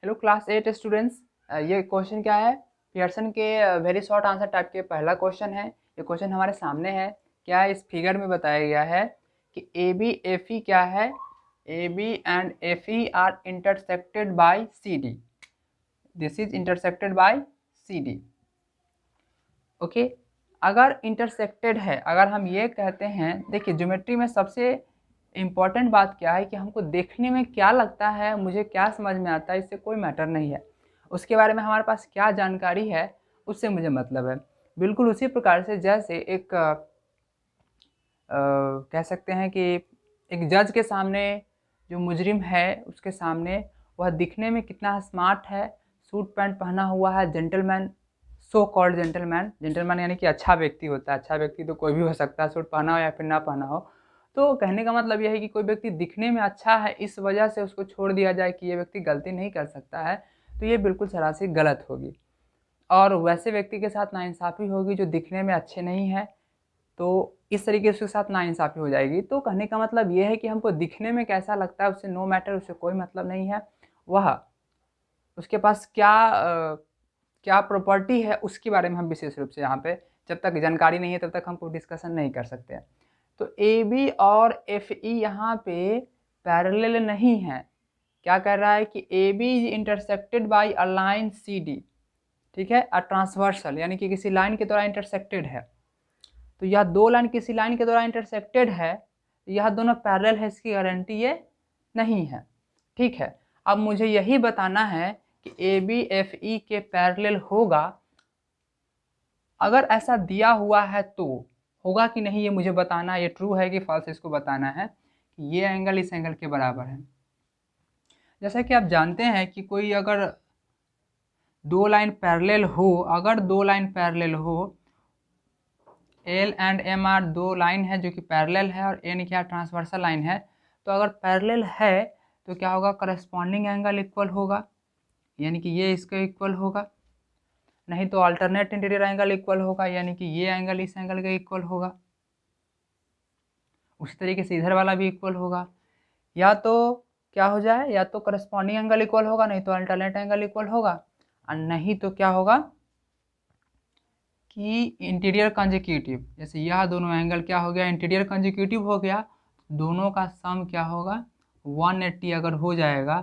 Hello class 8 students, ये question क्या है? पियर्सन के वेरी शॉर्ट आंसर टाइप के पहला क्वेश्चन है। ये क्वेश्चन हमारे सामने है। क्या है? इस फिगर में बताया गया है कि ए बी एफ ई क्या है? A B and F E are intersected by C D. This is intersected by C D. Okay, अगर इंटरसेक्टेड है, अगर हम ये कहते हैं, देखिए ज्योमेट्री में सबसे इम्पॉर्टेंट बात क्या है कि हमको देखने में क्या लगता है, मुझे क्या समझ में आता है, इससे कोई मैटर नहीं है। उसके बारे में हमारे पास क्या जानकारी है, उससे मुझे मतलब है। बिल्कुल उसी प्रकार से जैसे एक कह सकते हैं कि एक जज के सामने जो मुजरिम है उसके सामने वह दिखने में कितना स्मार्ट है, सूट पैंट पहना हुआ है, gentleman, so called gentleman. Gentleman यानी कि अच्छा व्यक्ति होता है। अच्छा व्यक्ति तो कोई भी हो सकता है, सूट पहना हो या फिर ना पहना हो। तो कहने का मतलब यह है कि कोई व्यक्ति दिखने में अच्छा है, इस वजह से उसको छोड़ दिया जाए कि ये व्यक्ति गलती नहीं कर सकता है, तो ये बिल्कुल सरासर गलत होगी। और वैसे व्यक्ति के साथ नाइंसाफ़ी होगी जो दिखने में अच्छे नहीं हैं, तो इस तरीके से उसके साथ नाइंसाफ़ी हो जाएगी। तो कहने का मतलब ये है कि हमको दिखने में कैसा लगता है उससे नो मैटर, उससे कोई मतलब नहीं है। वह उसके पास क्या प्रॉपर्टी है उसके बारे में हम विशेष रूप से यहाँ पे, जब तक जानकारी नहीं है तब तक हमको डिस्कशन नहीं कर सकते हैं। तो ए बी और एफ ई यहाँ पे पैरेलल नहीं है। क्या कह रहा है कि A B is intersected by a line C D, ठीक है, अ ट्रांसवर्सल, यानी कि किसी लाइन के द्वारा इंटरसेक्टेड है। तो यह दो लाइन किसी लाइन के द्वारा इंटरसेक्टेड है, यह दोनों पैरेलल है, इसकी गारंटी ये नहीं है। ठीक है, अब मुझे यही बताना है कि ए बी एफ ई के पैरेलल होगा। अगर ऐसा दिया हुआ है तो होगा कि नहीं, ये मुझे बताना है, ये ट्रू है कि फॉल्स, इसको बताना है कि ये एंगल इस एंगल के बराबर है। जैसा कि आप जानते हैं कि कोई अगर दो लाइन पैरेलल हो, अगर दो लाइन पैरेलल हो, एल एंड एम आर दो लाइन है जो कि पैरेलल है और एन क्या ट्रांसवर्सल लाइन है, तो अगर पैरेलल है तो क्या होगा, करस्पॉन्डिंग एंगल इक्वल होगा, यानी कि ये इसके इक्वल होगा। नहीं तो अल्टरनेट इंटीरियर एंगल इक्वल होगा, यानी कि ये एंगल इस एंगल के इक्वल होगा। उसी तरीके से इधर वाला भी इक्वल होगा। या तो क्या हो जाए, या तो करस्पॉन्डिंग एंगल इक्वल होगा, नहीं तो अल्टरनेट एंगल इक्वल होगा, और नहीं तो क्या होगा कि इंटीरियर कंजिक्यूटिव। जैसे यह दोनों एंगल क्या हो गया, इंटीरियर कंजिक्यूटिव हो गया, दोनों का सम क्या होगा 180 अगर हो जाएगा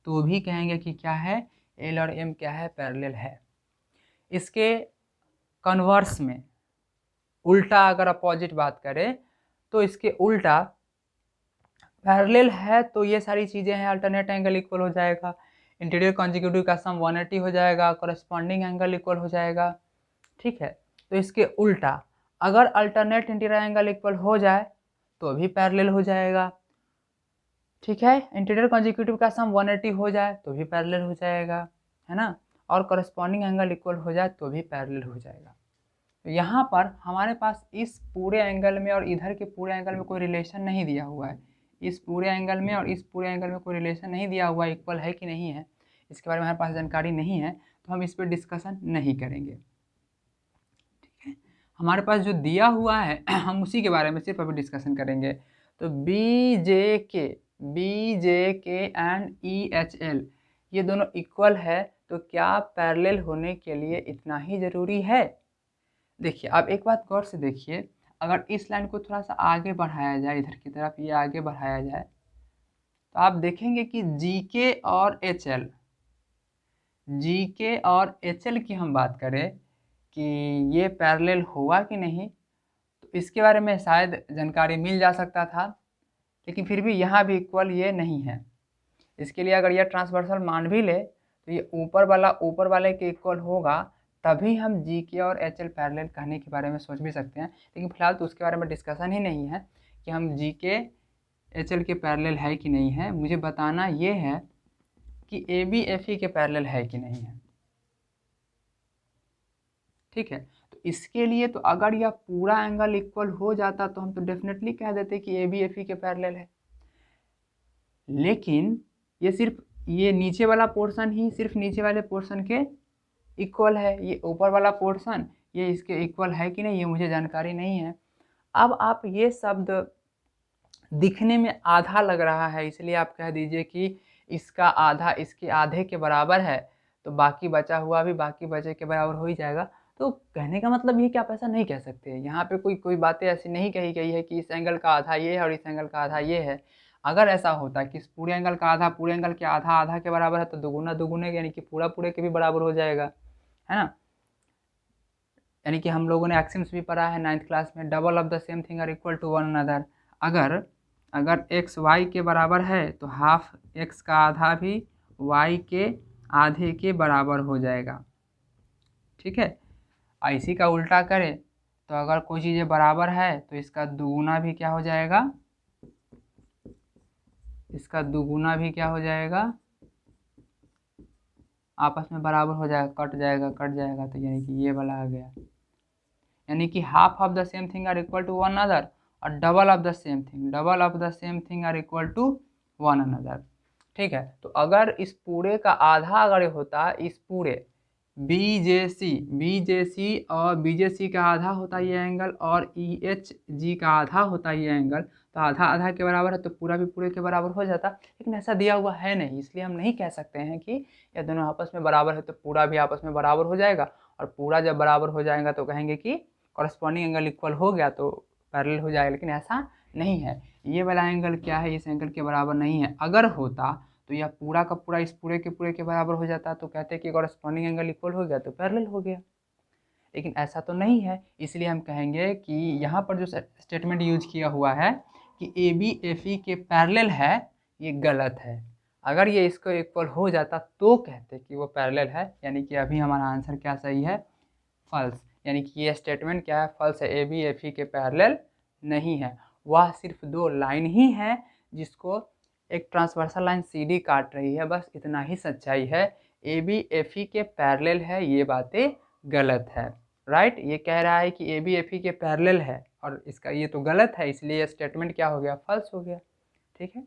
तो भी कहेंगे कि क्या है, एल और एम क्या है, पैरेलल है। इसके कन्वर्स में उल्टा अगर अपोजिट बात करें तो इसके उल्टा पैरेलल है तो ये सारी चीज़ें हैं, अल्टरनेट एंगल इक्वल हो जाएगा, इंटीरियर कंजिक्यूटिव का सम 180 हो जाएगा, करस्पॉन्डिंग एंगल इक्वल हो जाएगा। ठीक है, तो इसके उल्टा अगर अल्टरनेट इंटीरियर एंगल इक्वल हो जाए तो भी पैरेलल हो जाएगा। ठीक है, इंटीरियर कंजिक्यूटिव का सम 180 हो जाए तो भी पैरेलल हो जाएगा, है ना, और करस्पॉन्डिंग एंगल इक्वल हो जाए तो भी पैरेलल हो जाएगा। तो यहाँ पर हमारे पास इस पूरे एंगल में और इधर के पूरे एंगल में कोई रिलेशन नहीं दिया हुआ है। इस पूरे एंगल में और इस पूरे एंगल में कोई रिलेशन नहीं दिया हुआ है, इक्वल है कि नहीं है इसके बारे में हमारे पास जानकारी नहीं है, तो हम इस पर डिस्कशन नहीं करेंगे। ठीक है, हमारे पास जो दिया हुआ है हम उसी के बारे में सिर्फ अभी डिस्कशन करेंगे। तो बी जे के एंड ई एच एल ये दोनों इक्वल है, तो क्या पैरेलल होने के लिए इतना ही ज़रूरी है? देखिए, आप एक बात गौर से देखिए, अगर इस लाइन को थोड़ा सा आगे बढ़ाया जाए, इधर की तरफ ये आगे बढ़ाया जाए, तो आप देखेंगे कि जी के और एच एल की हम बात करें कि ये पैरेलल होगा कि नहीं, तो इसके बारे में शायद जानकारी मिल जा सकता था, लेकिन फिर भी यहाँ भी इक्वल ये नहीं है। इसके लिए अगर यह ट्रांसवर्सल मान भी ले तो ये ऊपर वाले के इक्वल होगा, तभी हम जी के और एच एल पैरेलल कहने के बारे में सोच भी सकते हैं। लेकिन फिलहाल तो उसके बारे में डिस्कशन ही नहीं है कि हम जी के एच एल के पैरेलल है कि नहीं है। मुझे बताना ये है कि ए बी एफ ई के पैरेलल है कि नहीं है। ठीक है, तो इसके लिए तो अगर यह पूरा एंगल इक्वल हो जाता तो हम तो डेफिनेटली कह देते कि ए बी एफ ई के पैरेलल है। लेकिन ये सिर्फ ये नीचे वाला पोर्शन ही सिर्फ नीचे वाले पोर्शन के इक्वल है, ये ऊपर वाला पोर्शन ये इसके इक्वल है कि नहीं ये मुझे जानकारी नहीं है। अब आप ये शब्द दिखने में आधा लग रहा है, इसलिए आप कह दीजिए कि इसका आधा इसके आधे के बराबर है तो बाकी बचा हुआ भी बाकी बचे के बराबर हो ही जाएगा। तो कहने का मतलब ये कि आप ऐसा नहीं कह सकते, यहाँ पे कोई कोई बातें ऐसी नहीं कही गई है कि इस एंगल का आधा ये है और इस एंगल का आधा ये है। अगर ऐसा होता कि इस पूरे एंगल का आधा पूरे एंगल के आधा आधा के बराबर है तो दुगुना दुगुने यानी कि पूरा पूरे के भी बराबर हो जाएगा, है ना। यानी कि हम लोगों ने एक्सिम्स भी पढ़ा है 9th क्लास में, double of the same thing are equal to one another. अगर अगर x y के बराबर है तो हाफ x का आधा भी y के आधे के बराबर हो जाएगा, ठीक है। इसी का उल्टा करें तो अगर कोई चीज़ें बराबर है तो इसका दुगुना भी क्या हो जाएगा, इसका दुगुना भी क्या हो जाएगा, आपस में बराबर हो जाएगा, कट जाएगा कट जाएगा, तो यानी कि ये वाला आ गया। यानी कि half of the same thing are equal to one another और double of the same thing, double of the same thing are equal to one another, ठीक है। तो अगर इस पूरे का आधा अगर होता, इस पूरे BJC और BJC का आधा होता ये एंगल और EHG का आधा होता ये एंगल, तो आधा आधा के बराबर है तो पूरा भी पूरे के बराबर हो जाता। लेकिन ऐसा दिया हुआ है नहीं, इसलिए हम नहीं कह सकते हैं कि ये दोनों आपस में बराबर है तो पूरा भी आपस में बराबर हो जाएगा, और पूरा जब बराबर हो जाएगा तो कहेंगे कि कॉरस्पॉन्डिंग एंगल इक्वल हो गया तो पैरेलल हो जाएगा। लेकिन ऐसा नहीं है, ये वाला एंगल क्या है, इस एंगल के बराबर नहीं है। अगर होता तो यह पूरा का पूरा इस पूरे के बराबर हो जाता, तो कहते हैं कि कॉरस्पॉन्डिंग एंगल इक्वल हो गया तो पैरेलल हो गया। लेकिन ऐसा तो नहीं है, इसलिए हम कहेंगे कि यहाँ पर जो स्टेटमेंट यूज किया हुआ है कि ABFE के पैरेलल है, ये गलत है। अगर ये इसको इक्वल हो जाता तो कहते कि वो पैरेलल है, यानी कि अभी हमारा आंसर क्या सही है, फॉल्स। यानी कि ये स्टेटमेंट क्या है, फॉल्स है, ABFE के पैरेलल नहीं है। वह सिर्फ दो लाइन ही है जिसको एक ट्रांसवर्सल लाइन CD काट रही है, बस इतना ही सच्चाई है। ABFE के पैरेलल है, ये बातें गलत है, राइट। ये कह रहा है कि ABFE के पैरेलल है और इसका ये तो गलत है, इसलिए ये स्टेटमेंट क्या हो गया, फॉल्स हो गया, ठीक है।